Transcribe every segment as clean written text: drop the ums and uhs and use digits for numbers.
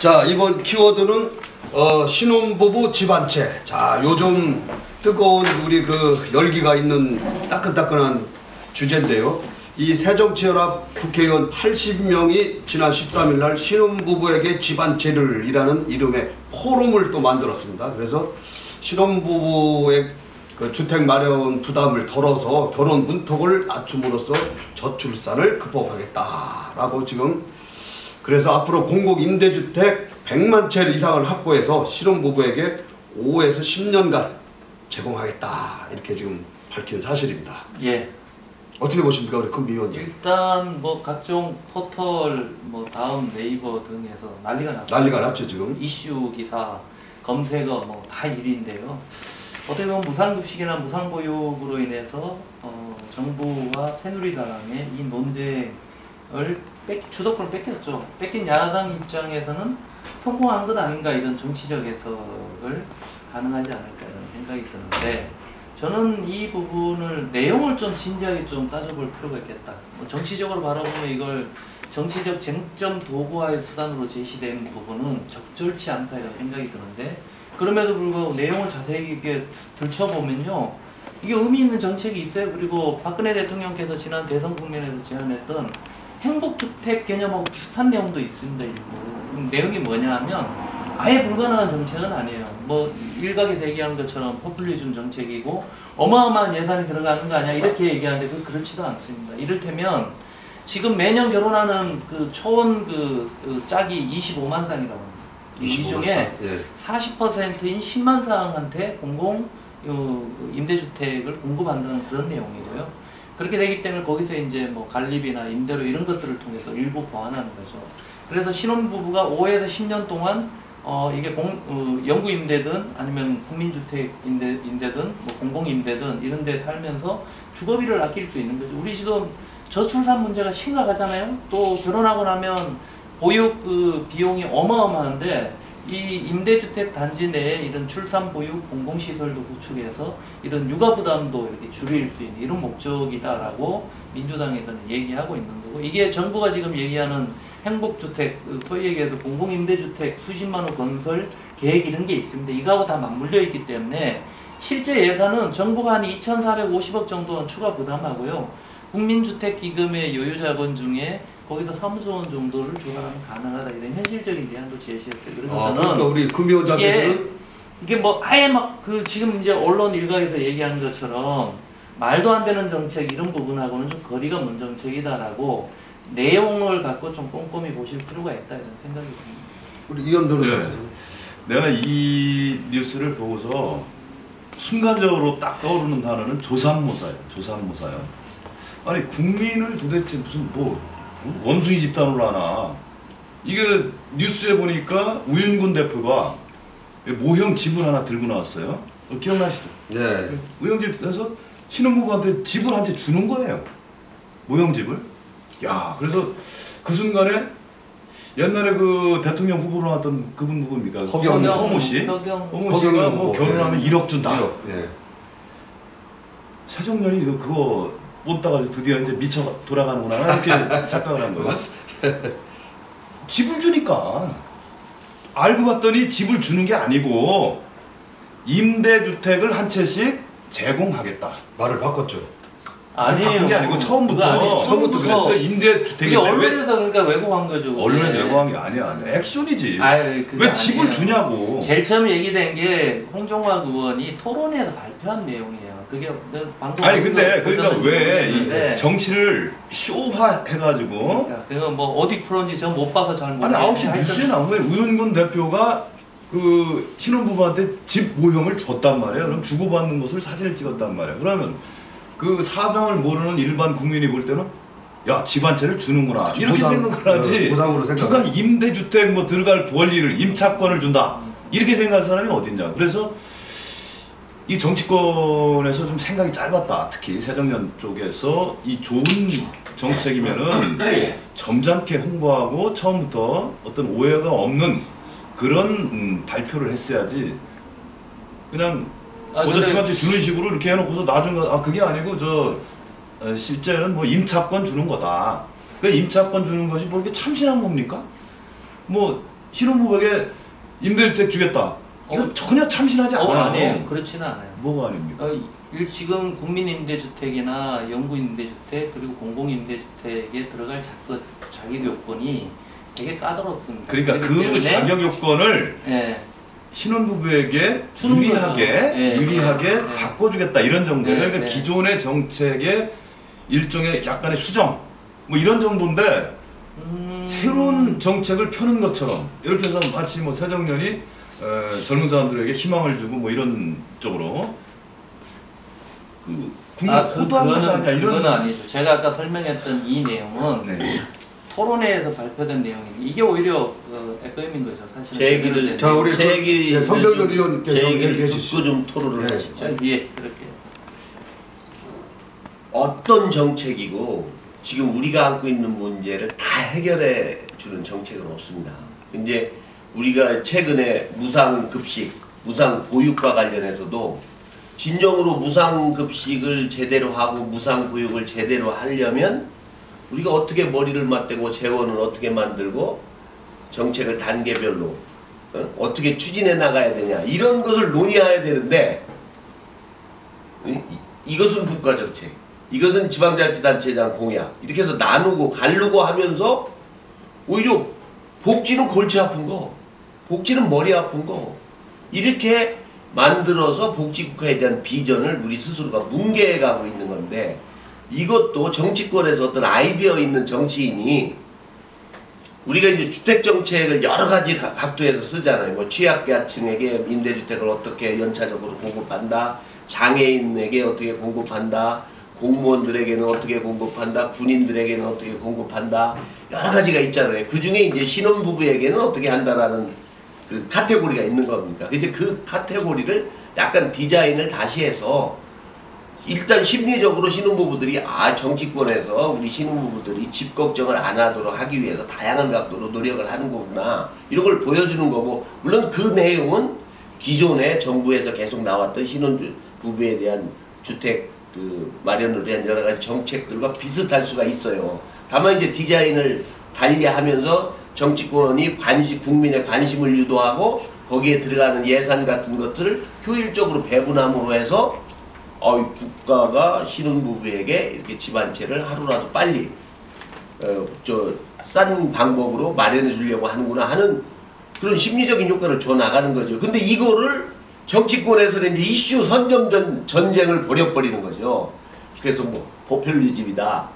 자, 이번 키워드는 신혼부부 집안채. 자, 요즘 뜨거운 우리 그 열기가 있는 따끈따끈한 주제인데요. 이 새정치연합 국회의원 80명이 지난 13일 날 신혼부부에게 집안채를 이라는 이름의 포럼을 또 만들었습니다. 그래서 신혼부부의 그 주택 마련 부담을 덜어서 결혼 문턱을 낮춤으로써 저출산을 극복하겠다라고 지금, 그래서 앞으로 공공 임대주택 100만 채 이상을 확보해서 신혼부부에게 5에서 10년간 제공하겠다, 이렇게 지금 밝힌 사실입니다. 예. 어떻게 보십니까, 우리 큰 위원님? 일단 뭐 각종 포털, 뭐 다음 네이버 등에서 난리가 났죠. 난리가 났죠 지금. 이슈 기사, 검색어 뭐 다 1위인데요. 어떻게 보면 무상급식이나 무상보육으로 인해서 정부와 새누리당의 이 논쟁을 주도권을 뺏겼죠. 뺏긴 야당 입장에서는 성공한 것 아닌가, 이런 정치적 해석을 가능하지 않을까 이런 생각이 드는데, 저는 이 부분을 내용을 좀 진지하게 좀 따져볼 필요가 있겠다. 뭐 정치적으로 바라보면 이걸 정치적 쟁점 도구화의 수단으로 제시된 부분은 적절치 않다 이런 생각이 드는데, 그럼에도 불구하고 내용을 자세히 이렇게 들춰보면요, 이게 의미 있는 정책이 있어요. 그리고 박근혜 대통령께서 지난 대선 국면에서 제안했던 행복주택 개념하고 비슷한 내용도 있습니다. 일부. 내용이 뭐냐 하면 아예 불가능한 정책은 아니에요. 뭐 일각에서 얘기하는 것처럼 포퓰리즘 정책이고 어마어마한 예산이 들어가는 거 아니야, 이렇게 얘기하는데 그렇지도 않습니다. 이를테면 지금 매년 결혼하는 그 초원 짝이 25만 쌍이라고 합니다. 이 중에 40%인 10만 쌍한테 공공 임대주택을 공급한다는 그런 내용이고요. 그렇게 되기 때문에 거기서 이제 뭐 관리비나 임대료 이런 것들을 통해서 일부 보완하는 거죠. 그래서 신혼부부가 5에서 10년 동안 이게 영구임대든 아니면 국민주택임대든 뭐 공공임대든 이런 데 살면서 주거비를 아낄 수 있는 거죠. 우리 지금 저출산 문제가 심각하잖아요. 또 결혼하고 나면 보육 비용이 어마어마한데, 이 임대주택 단지 내에 이런 출산 보육 공공시설도 구축해서 이런 육아 부담도 이렇게 줄일 수 있는 이런 목적이다라고 민주당에서는 얘기하고 있는 거고, 이게 정부가 지금 얘기하는 행복주택, 소위 얘기해서 공공임대주택 수십만 호 건설 계획 이런 게 있습니다. 이거하고 다 맞물려 있기 때문에 실제 예산은 정부가 한 2,450억 정도는 추가 부담하고요. 국민주택기금의 여유자본 중에 거기서 3조 원 정도를 주하면 가능하다, 이런 현실적인 대안도 제시했어요. 그래서 저는 그러니까 우리 금위원장께서는 이게 뭐 아예 막 지금 이제 언론 일각에서 얘기하는 것처럼 말도 안 되는 정책 이런 부분하고는 좀 거리가 먼 정책이다라고 내용을 갖고 좀 꼼꼼히 보실 필요가 있다, 이런 생각이 듭니다. 우리 의원들은 내가 이 뉴스를 보고서 순간적으로 딱 떠오르는 단어는 조삼모사예요. 조삼모사요. 아니, 국민을 도대체 무슨 원숭이 집단으로 하나. 이게 뉴스에 보니까 우윤근 대표가 모형 집을 하나 들고 나왔어요. 기억나시죠? 네. 모형집에서 신혼부부한테 집을 한 채 주는 거예요. 모형집을. 야, 그래서 그 순간에 옛날에 그 대통령 후보로 나왔던 그분 누굽니까? 허모 씨. 허모 씨가 뭐 결혼하면 1억 준다. 1억. 예. 새정년이 그거 못 따가지고 드디어 이제 미쳐 돌아가는구나, 이렇게 착각을 한 거예요. 집을 주니까. 알고 봤더니 집을 주는 게 아니고 임대주택을 한 채씩 제공하겠다. 말을 바꿨죠. 아니에요. 바꾼 게 아니고 처음부터 그랬어요. 임대주택인데. 언론에서 그러니까 왜곡한 거죠. 언론에서 왜곡한 게 아니야. 액션이지. 왜 집을 주냐고. 제일 처음 얘기된 게 홍종학 의원이 토론회에서 발표한 내용이에요. 그게 방송. 아니 근데 그러니까 왜 이 정치를 쇼화해가지고. 그거 뭐 어디 프로인지 저 못 봐서 잘 모르겠는데. 아니 9시 뉴스에 나온 거예요. 우윤근 대표가 그 신혼부부한테 집 모형을 줬단 말이에요. 그럼 주고받는 것을 사진을 찍었단 말이에요. 그러면 그 사정을 모르는 일반 국민이 볼 때는 야, 집 한 채를 주는구나, 그치, 이렇게 생각을 하지. 누가 임대주택 뭐 들어갈 권리를, 임차권을 준다 이렇게 생각할 사람이 어딨냐. 그래서 이 정치권에서 좀 생각이 짧았다. 특히 새정년 쪽에서 이 좋은 정책이면은 점잖게 홍보하고 처음부터 어떤 오해가 없는 그런 발표를 했어야지, 그냥 거저씨한테 주는 식으로 이렇게 해놓고서 나중에 그게 아니고 실제는 뭐 임차권 주는 거다. 그 임차권 주는 것이 뭐 이렇게 참신한 겁니까? 뭐 신혼부부에게 임대주택 주겠다. 이거 전혀 참신하지 않아요. 아니에요. 그렇지는 않아요. 뭐가 아닙니까? 지금 국민임대주택이나 영구임대주택 그리고 공공임대주택에 들어갈 자격 요건이 되게 까다롭습니다. 그러니까 그 자격 요건을 신혼부부에게 유리하게 바꿔주겠다 이런 정도예요. 그러니까 기존의 정책의 일종의 약간의 수정 뭐 이런 정도인데 새로운 정책을 펴는 것처럼 이렇게 해서 마치 뭐 새정년이 젊은 사람들에게 희망을 주고 뭐 이런 쪽으로 국민 호도한 것이 아니야 이런. 그건 아니죠. 제가 아까 설명했던 이 내용은 토론회에서 발표된 내용입니다. 이게 오히려 액땜인 거죠. 사실 제 얘기를 자 우리 제 얘기 선병렬 의원께서 제 얘기를 얘기해 듣고 주시죠. 좀 토론을 하시죠. 예, 그럴게요. 어떤 정책이고 지금 우리가 안고 있는 문제를 다 해결해 주는 정책은 없습니다. 이제 우리가 최근에 무상급식, 무상보육과 관련해서도 진정으로 무상급식을 제대로 하고 무상보육을 제대로 하려면 우리가 어떻게 머리를 맞대고 재원을 어떻게 만들고 정책을 단계별로 어떻게 추진해 나가야 되냐 이런 것을 논의해야 되는데 이것은 국가정책, 이것은 지방자치단체장 공약 이렇게 해서 나누고 갈르고 하면서 오히려 복지는 골치 아픈 거, 복지는 머리 아픈 거 이렇게 만들어서 복지국가에 대한 비전을 우리 스스로가 뭉개가고 있는 건데 이것도 정치권에서 어떤 아이디어 있는 정치인이 우리가 이제 주택정책을 여러 가지 각도에서 쓰잖아요. 뭐 취약계층에게 임대주택을 어떻게 연차적으로 공급한다, 장애인에게 어떻게 공급한다, 공무원들에게는 어떻게 공급한다, 군인들에게는 어떻게 공급한다, 여러 가지가 있잖아요. 그 중에 이제 신혼부부에게는 어떻게 한다라는 그 카테고리가 있는 겁니까? 이제 그 카테고리를 약간 디자인을 다시 해서 일단 심리적으로 신혼부부들이 정치권에서 우리 신혼부부들이 집 걱정을 안 하도록 하기 위해서 다양한 각도로 노력을 하는 거구나 이런 걸 보여주는 거고, 물론 그 내용은 기존에 정부에서 계속 나왔던 신혼부부에 대한 주택 마련을 위한 여러 가지 정책들과 비슷할 수가 있어요. 다만 이제 디자인을 달리하면서 정치권이 국민의 관심을 유도하고 거기에 들어가는 예산 같은 것들을 효율적으로 배분함으로 해서 국가가 신혼부부에게 이렇게 집 한 채를 하루라도 빨리 싼 방법으로 마련해 주려고 하는구나 하는 그런 심리적인 효과를 줘 나가는 거죠. 근데 이거를 정치권에서는 이제 이슈 선점 전쟁을 벌여버리는 거죠. 그래서 뭐 포퓰리즘이다,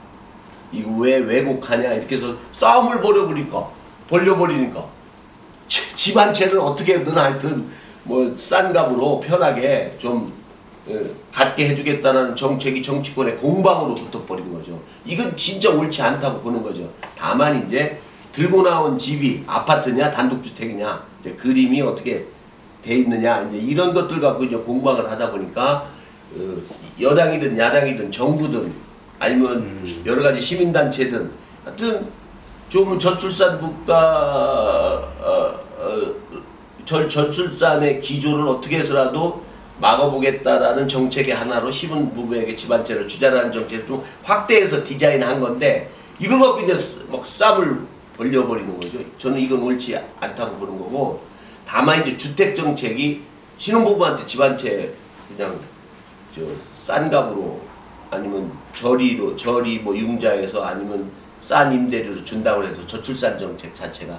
이거 왜 왜곡하냐 이렇게 해서 싸움을 벌려버리니까 집 한 채를 어떻게든 하여튼 뭐 싼 값으로 편하게 좀 갖게 해주겠다는 정책이 정치권의 공방으로 붙어버린 거죠. 이건 진짜 옳지 않다고 보는 거죠. 다만 이제 들고 나온 집이 아파트냐 단독주택이냐 이제 그림이 어떻게 돼 있느냐 이제 이런 것들 갖고 이제 공방을 하다 보니까 여당이든 야당이든 정부든 아니면 여러 가지 시민단체든 하여튼 좀 저출산 국가 저출산의 기조를 어떻게 해서라도 막아보겠다라는 정책의 하나로 신혼부부에게 집 한 채를 주자라는 정책을 좀 확대해서 디자인한 건데 이걸 갖고 이제 막 싸움을 벌려버리는 거죠. 저는 이건 옳지 않다고 보는 거고, 다만 이제 주택 정책이 신혼부부한테 집 한 채 그냥 싼 값으로 아니면 저리 뭐 융자에서 아니면 싼 임대료로 준다고 해서 저출산 정책 자체가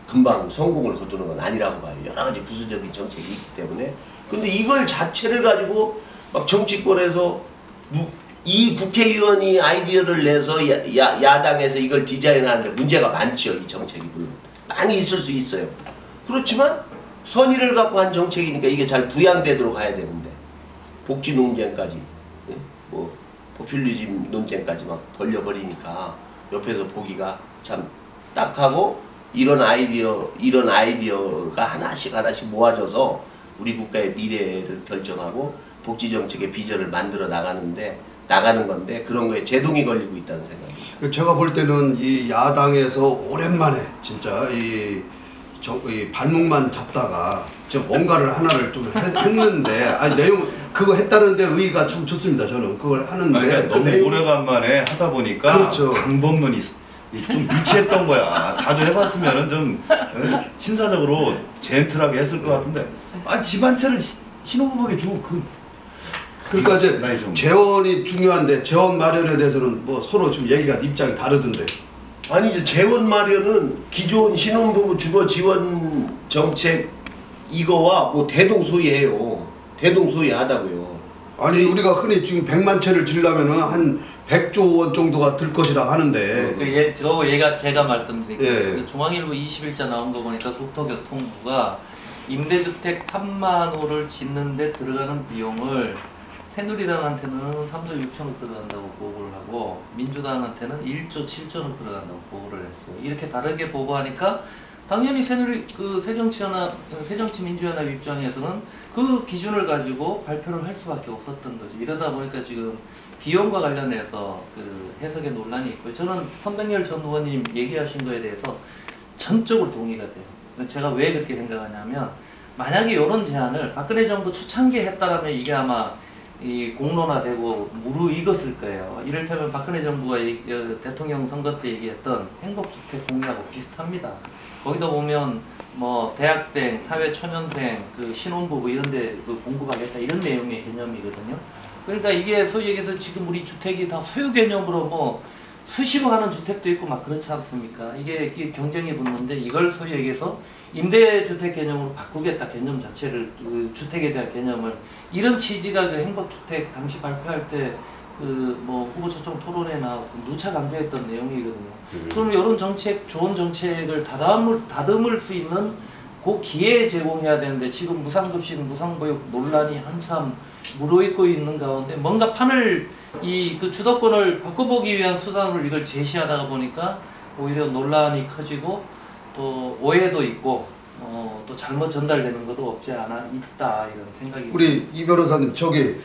금방 성공을 거두는 건 아니라고 봐요. 여러 가지 부수적인 정책이 있기 때문에. 근데 이걸 자체를 가지고 막 정치권에서 이 국회의원이 아이디어를 내서 야당에서 이걸 디자인하는데 문제가 많죠. 이 정책이 물론 많이 있을 수 있어요. 그렇지만 선의를 갖고 한 정책이니까 이게 잘 부양되도록 가야 되는데 복지 논쟁까지 뭐 포퓰리즘 논쟁까지 막 벌려버리니까 옆에서 보기가 참 딱하고, 이런 아이디어가 하나씩 모아져서 우리 국가의 미래를 결정하고 복지 정책의 비전을 만들어 나가는 건데 그런 거에 제동이 걸리고 있다는 생각입니다. 제가 볼 때는 이 야당에서 오랜만에 진짜 이 발목만 잡다가 뭔가를 하나를 좀 했는데 아니 내용 그거 했다는데 의의가 참 좋습니다. 저는 그걸 하는데 그러니까 너무 오래간만에 하다 보니까 그렇죠. 방법론이 좀 유치했던 거야. 자주 해봤으면은 좀 신사적으로 젠틀하게 했을 것 같은데 집 한 채를 신혼부부에게 주고 그러니까 이제 나이 좀. 재원이 중요한데 재원 마련에 대해서는 뭐 서로 지금 얘기가 입장이 다르던데. 아니 이제 재원 마련은 기존 신혼부부 주거 지원 정책 이거와 뭐 대동소이해요. 대동소이하다고요. 아니 우리가 흔히 지금 100만 채를 지으려면은 한 100조 원 정도가 들 것이라 하는데. 얘가 제가 말씀드릴게요. 예. 그 중앙일보 20일자 나온 거 보니까 국토교통부가 임대주택 3만 호를 짓는데 들어가는 비용을 새누리당한테는 3조 6천억 들어간다고 보고를 하고 민주당한테는 1조 7천억 들어간다고 보고를 했어요. 이렇게 다르게 보고하니까 당연히 새정치민주연합 입장에서는 그 기준을 가지고 발표를 할 수밖에 없었던 거죠. 이러다 보니까 지금 비용과 관련해서 그 해석에 논란이 있고, 저는 선백열 전 의원님 얘기하신 거에 대해서 전적으로 동의가 돼요. 제가 왜 그렇게 생각하냐면, 만약에 이런 제안을 박근혜 정부 초창기에 했다라면 이게 아마 이 공론화되고 무르익었을 거예요. 이를테면 박근혜 정부가 대통령 선거 때 얘기했던 행복주택 공약하고 비슷합니다. 거기다 보면 뭐 대학생, 사회초년생, 그 신혼부부 이런데 그 공급하겠다 이런 내용의 개념이거든요. 그러니까 이게 소위 얘기해서 지금 우리 주택이 다 소유 개념으로 뭐 수시로 하는 주택도 있고 막 그렇지 않습니까? 이게 경쟁이 붙는데 이걸 소위 얘기해서 임대주택 개념으로 바꾸겠다, 개념 자체를, 그 주택에 대한 개념을. 이런 취지가 그 행복주택 당시 발표할 때 그 뭐 후보 초청 토론회 나와서 누차 강조했던 내용이거든요. 그럼 이런 정책, 좋은 정책을 다듬을 수 있는 그 기회 제공해야 되는데, 지금 무상급식, 무상보육 논란이 한참 무르익고 있는 가운데 뭔가 판을 그 주도권을 바꿔보기 위한 수단으로 이걸 제시하다가 보니까 오히려 논란이 커지고 또 오해도 있고 또 잘못 전달되는 것도 없지 않아 있다, 이런 생각이. 우리 이 변호사님, 저기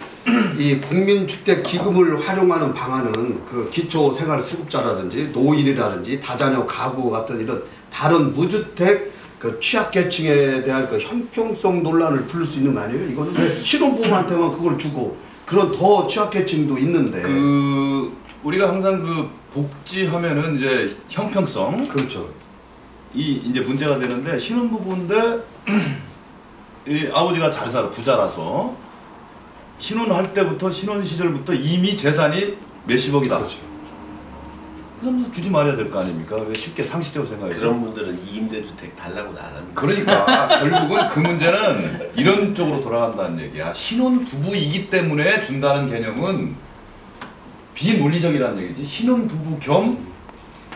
이 국민주택기금을 활용하는 방안은 그 기초생활수급자라든지 노인이라든지 다자녀 가구 같은 이런 다른 무주택 그 취약계층에 대한 그 형평성 논란을 부를 수 있는 거 아니에요? 이거는 왜 신혼부부한테만 그걸 주고, 그런 더 취약계층도 있는데. 우리가 항상 그 복지하면은 이제 형평성, 그렇죠. 이 이제 문제가 되는데, 신혼부부인데 이 아버지가 잘 살아, 부자라서 신혼할 때부터, 신혼 시절부터 이미 재산이 몇십억이다. 그렇죠. 그 사람도 주지 말아야 될 거 아닙니까? 왜 쉽게 상식적으로 생각해요? 그런 분들은 임대주택 달라고는 안 합니다. 그러니까 결국은 그 문제는 이런 쪽으로 돌아간다는 얘기야. 신혼부부이기 때문에 준다는 개념은 비논리적이라는 얘기지. 신혼부부 겸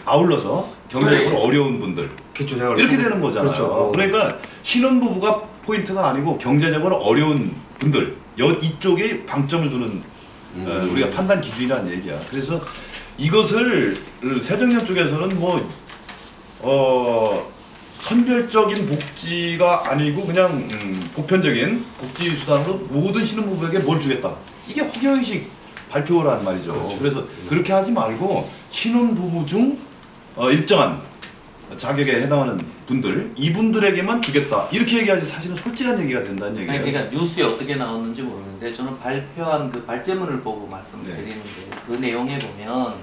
아울러서 경제적으로 어려운 분들, 기초생활 이렇게 되는 거잖아요. 그렇죠. 그러니까 신혼부부가 포인트가 아니고 경제적으로 어려운 분들, 이쪽에 방점을 두는 우리가 판단 기준이라는 얘기야. 그래서 이것을 새정년 쪽에서는 선별적인 복지가 아니고 그냥 보편적인 복지 수단으로 모든 신혼부부에게 뭘 주겠다, 이게 허경영식 발표란 말이죠. 그렇죠. 그래서 그렇게 하지 말고 신혼부부 중 일정한 자격에 해당하는 분들, 이분들에게만 주겠다, 이렇게 얘기하지 사실은 솔직한 얘기가 된다는 얘기예요. 그러니까 뉴스에 어떻게 나왔는지 모르는데, 저는 발표한 그 발제문을 보고 말씀드리는데, 그 내용에 보면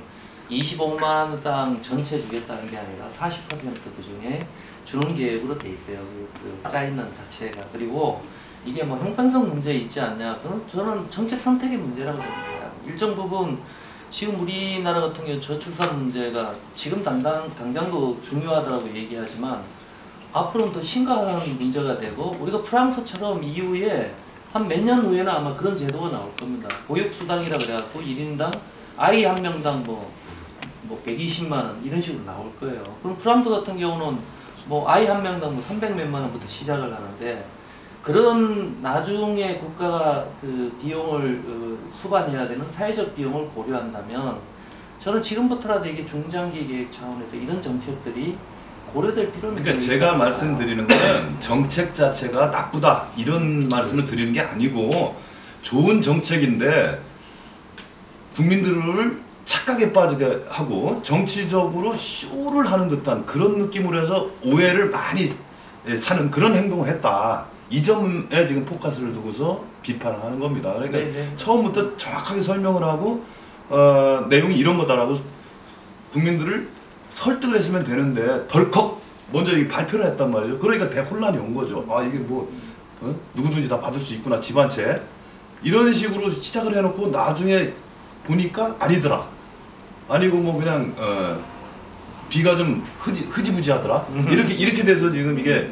25만 쌍 전체 주겠다는 게 아니라 40% 그 중에 주는 계획으로 돼 있대요. 그 짜있는 자체가. 그리고 이게 뭐 형평성 문제 있지 않냐? 저는 정책 선택의 문제라고 봅니다. 일정 부분 지금 우리나라 같은 경우 저출산 문제가 지금 당장도 중요하다고 얘기하지만 앞으로는 더 심각한 문제가 되고, 우리가 프랑스처럼 이후에 한 몇 년 후에는 아마 그런 제도가 나올 겁니다. 보육수당이라 그래갖고 1인당 아이 한 명당 뭐 120만 원 이런 식으로 나올 거예요. 그럼 프랑스 같은 경우는 뭐 아이 한 명당 뭐 300몇만 원부터 시작을 하는데, 그런 나중에 국가가 그 비용을 수반해야 되는 사회적 비용을 고려한다면, 저는 지금부터라도 이게 중장기 계획 차원에서 이런 정책들이 고려될 필요는. 그러니까 제가 말씀드리는 거는 정책 자체가 나쁘다 이런 말씀을 드리는 게 아니고, 좋은 정책인데 국민들을 착각에 빠지게 하고 정치적으로 쇼를 하는 듯한 그런 느낌으로 해서 오해를 많이 사는 그런 행동을 했다. 이 점에 지금 포커스를 두고서 비판을 하는 겁니다. 그러니까 네네. 처음부터 정확하게 설명을 하고 내용이 이런 거다라고 국민들을 설득을 했으면 되는데, 덜컥 먼저 이 발표를 했단 말이죠. 그러니까 대혼란이 온 거죠. 아 이게 뭐 누구든지 다 받을 수 있구나 집안채 이런 식으로 시작을 해놓고 나중에 보니까 아니더라. 아니고 뭐 그냥 비가 좀 흐지부지하더라. 이렇게 돼서 지금 이게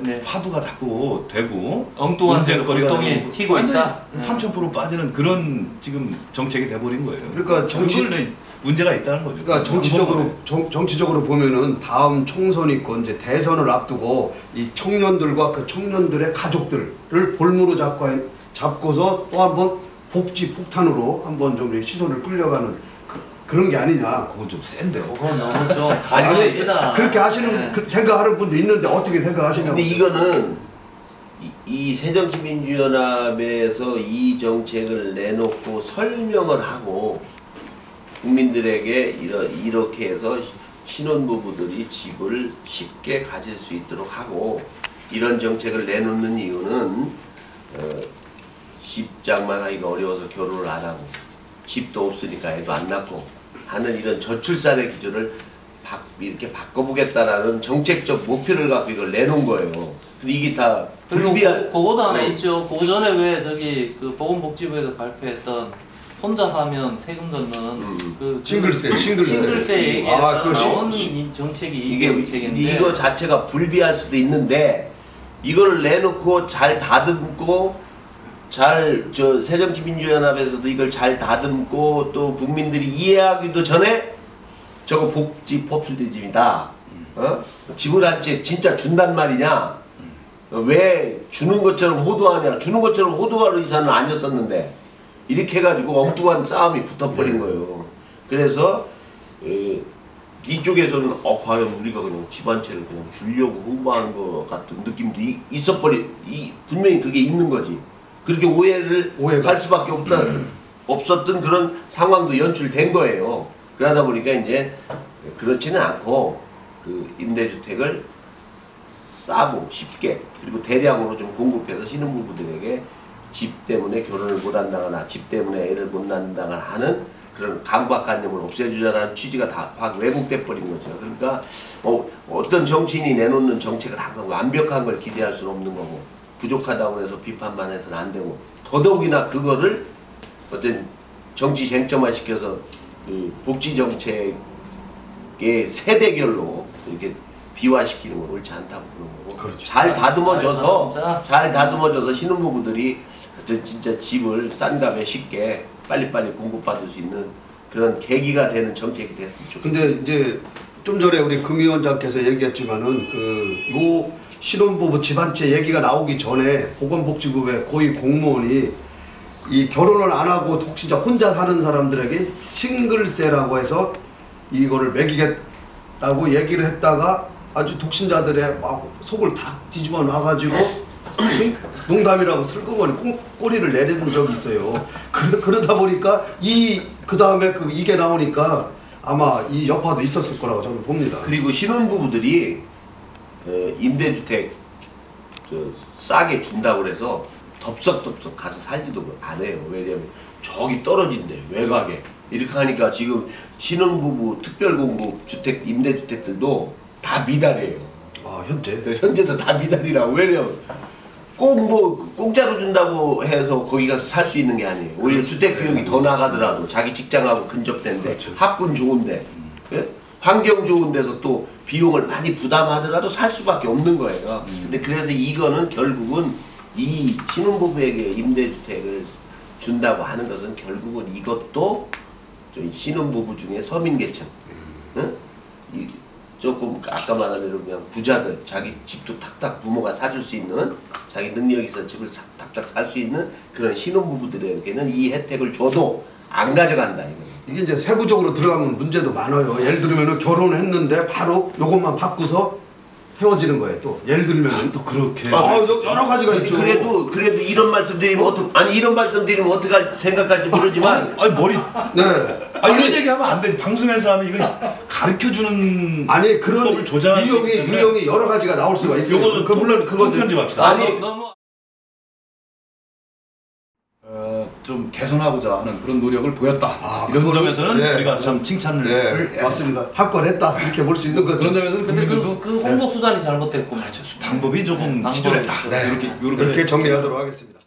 네. 화두가 자꾸 되고 엉뚱한 문제거리가 튀고 있다. 3,000% 빠지는 그런 지금 정책이 돼버린 거예요. 그러니까 그걸 문제가 있다는 거죠. 그러니까 정치적으로 보면은 다음 총선이 있고 이제 대선을 앞두고 이 청년들과 그 청년들의 가족들을 볼모로 잡고서 또 한번 복지 폭탄으로 한번 좀 시선을 끌려가는 그런 게 아니냐. 그건 좀 센데요. 그건 너무 좀 아니, 그렇게 하시는 네. 생각하는 분도 있는데 어떻게 생각하시냐고. 근데 이거는 이 새정치민주연합에서 이 정책을 내놓고 설명을 하고 국민들에게 이렇게 해서 신혼부부들이 집을 쉽게 가질 수 있도록 하고 이런 정책을 내놓는 이유는 집장만 하기가 어려워서 결혼을 안 하고 집도 없으니까 애도 안 낳고 하는 이런 저출산의 기준을 이렇게 바꿔보겠다라는 정책적 목표를 갖고 이걸 내놓은 거예요. 근데 이게 다 불비한. 그거도 하나 있죠. 그 전에 왜 저기 그 보건복지부에서 발표했던 혼자 사면 세금 걷는 그 싱글세 얘기가 그 나온 이 정책이 이게 정책인데 이거 자체가 불비할 수도 있는데 이거를 내놓고 잘 다듬고 새정치민주연합에서도 이걸 잘 다듬고 또 국민들이 이해하기도 전에 저거 복지 포퓰리즘이다. 집을 한 채 진짜 준단 말이냐? 왜 주는 것처럼 호도하냐? 주는 것처럼 호도할 의사는 아니었었는데 이렇게 해가지고 엉뚱한 싸움이 붙어버린 거예요. 그래서 이쪽에서는 과연 우리가 그냥 집안채를 그냥 주려고 홍보하는 것 같은 느낌도 분명히 그게 있는 거지. 그렇게 오해가 살 수밖에 없었던 그런 상황도 연출된 거예요. 그러다 보니까 이제 그렇지는 않고 그 임대주택을 싸고 쉽게 그리고 대량으로 좀 공급해서 신혼부부들에게 집 때문에 결혼을 못 한다거나 집 때문에 애를 못 낳는다거나 하는 그런 강박관념을 없애주자라는 취지가 다 확 왜곡돼 버린 거죠. 그러니까 어떤 정치인이 내놓는 정책을 항상 완벽한 걸 기대할 수는 없는 거고 부족하다고 해서 비판만 해서는 안 되고 더더욱이나 그거를 어떤 정치 쟁점화 시켜서 그 복지 정책의 세대별로 이렇게 비화시키는 건 옳지 않다고 보는 거고. 그렇죠. 잘 다듬어져서 신혼부부들이 어떤 진짜 집을 싼 값에 쉽게 빨리빨리 공급받을 수 있는 그런 계기가 되는 정책이 됐으면 좋겠습니다. 근데 이제 좀 전에 우리 금위원장께서 얘기했지만은 요 신혼부부 집안채 얘기가 나오기 전에 보건복지부의 고위 공무원이 이 결혼을 안 하고 진짜 혼자 사는 사람들에게 싱글세라고 해서 이거를 매기겠다고 얘기를 했다가 아주 독신자들의 막 속을 다 뒤집어 놔가지고 농담이라고 슬그머니 꼬리를 내린 적이 있어요. 그러다 보니까 그 다음에 이게 나오니까 아마 이 여파도 있었을 거라고 저는 봅니다. 그리고 신혼부부들이 임대주택 싸게 준다고 그래서 덥석덥석 가서 살지도 안 해요. 왜냐면 저기 떨어진대 외곽에 이렇게 하니까 지금 신혼부부 특별공급 주택 임대주택들도 다 미달이에요. 아 현재? 현재도 다 미달이라고. 왜냐면 꼭 공짜로 준다고 해서 거기 가서 살 수 있는 게 아니에요. 오히려 주택 비용이 더 나가더라도 자기 직장하고 근접된데 그렇죠. 학군 좋은데 예? 환경 좋은 데서 또 비용을 많이 부담하더라도 살 수밖에 없는 거예요. 근데 그래서 이거는 결국은 이 신혼부부에게 임대주택을 준다고 하는 것은 결국은 이것도 좀 신혼부부 중에 서민계층 응? 조금 아까 말한 대로 그냥 부자들 자기 집도 탁탁 부모가 사줄 수 있는 자기 능력이 있어 집을 탁탁 살 수 있는 그런 신혼부부들에게는 이 혜택을 줘도 안 가져간다 이거. 이게 이제 세부적으로 들어가면 문제도 많아요. 예를 들면은 결혼했는데 바로 요것만 바꾸서 헤어지는 거예요. 또 예를 들면 또 그렇게 여러 가지가 있죠. 그래도 이런 말씀드리면 이런 말씀드리면 어떻게 생각할지 모르지만 아니 머리 네. 이런 얘기하면 안 되지. 방송에서 하면 이거 가르쳐주는 아니 그런 법을 조장할 수 있기 때문에 유형이 여러 가지가 나올 수가 있어요. 요거는 물론 그거 편집합시다. 아니 너무 좀 개선하고자 하는 그런 노력을 보였다. 이런 그거를- 점에서는 네. 우리가 참 칭찬을 네, 맞습니다. 할 걸 했다 이렇게 볼 수 있는 거죠. 그런 점에서는 근데 국민들도 그 홍보 수단이 잘못됐고 방법이 조금 방법이 치졸했다. 좀- 네, 이렇게 그렇게 정리하도록 하겠습니다.